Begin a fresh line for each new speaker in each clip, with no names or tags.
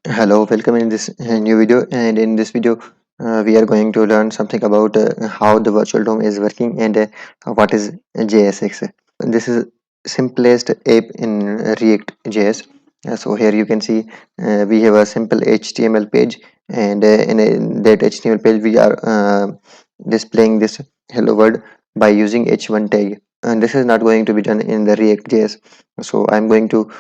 Hello, welcome in this new video. And in this video, we are going to learn something about how the virtual DOM is working and what is JSX. This is simplest app in React.js. So here you can see we have a simple HTML page, and in that HTML page we are displaying this hello world by using h1 tag. And this is not going to be done in the React.js. So I'm going to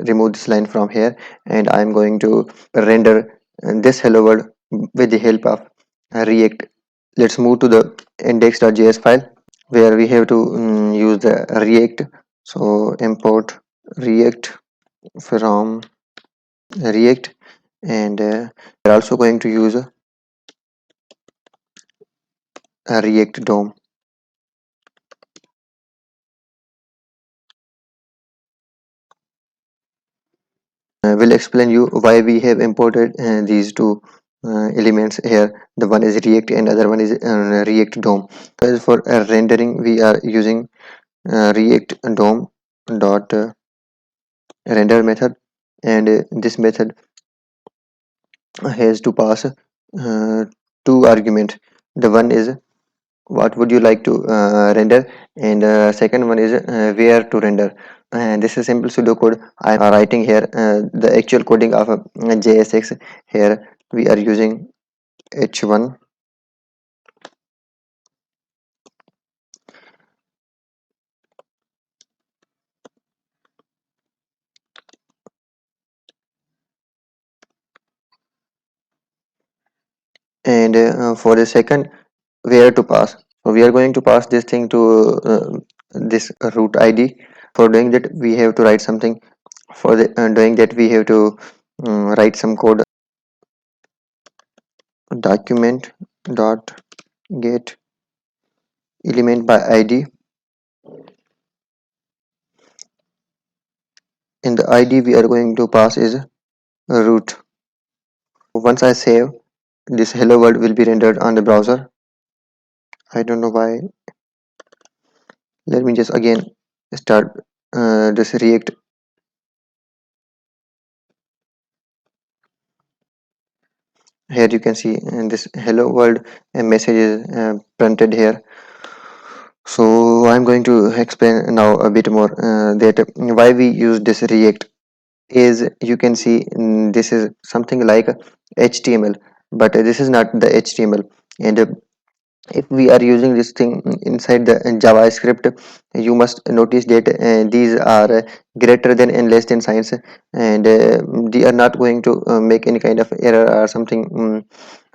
remove this line from here, and I'm going to render this hello world with the help of React. Let's move to the index.js file where we have to use the React. So import React from React, and we're also going to use a React DOM. Will explain you why we have imported these two elements here. The one is React and other one is React DOM. As for rendering, we are using React DOM dot render method, and this method has to pass two arguments. The one is what would you like to render, and second one is where to render. And this is simple pseudocode I'm writing here. The actual coding of JSX, here we are using h1, and for the second, where to pass. So we are going to pass this thing to this root id. For doing that we have to write something. For the doing that we have to write some code. Document dot get element by id. In the id we are going to pass is root. Once I save, this hello world will be rendered on the browser. I don't know why. Let me just again start this React. Here you can see this hello world message is printed here. So I'm going to explain now a bit more that why we use this React. Is you can see this is something like HTML, but this is not the HTML. And if we are using this thing inside the JavaScript, you must notice that these are greater than and less than signs, and they are not going to make any kind of error or something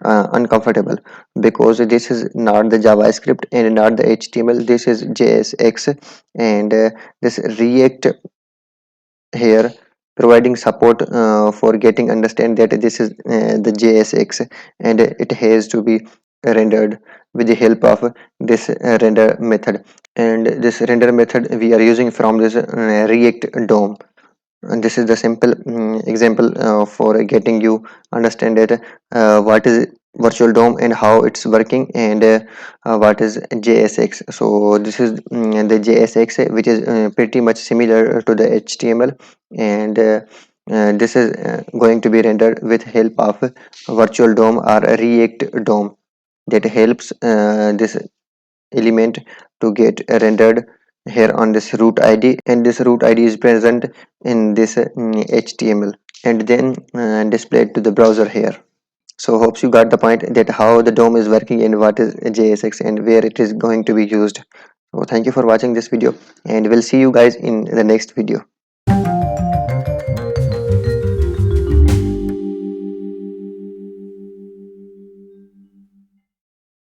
uncomfortable, because this is not the JavaScript and not the HTML. This is JSX, and this React here providing support for getting understand that this is the JSX, and it has to be rendered with the help of this render method. And this render method we are using from this React DOM. And this is the simple example for getting you understand that what is virtual DOM and how it's working, and what is JSX. So this is the JSX, which is pretty much similar to the HTML, and this is going to be rendered with help of virtual DOM or React DOM, that helps this element to get rendered here on this root id, and this root id is present in this HTML, and then displayed to the browser here. So hopes you got the point that how the DOM is working and what is JSX and where it is going to be used. So thank you for watching this video, and we'll see you guys in the next video.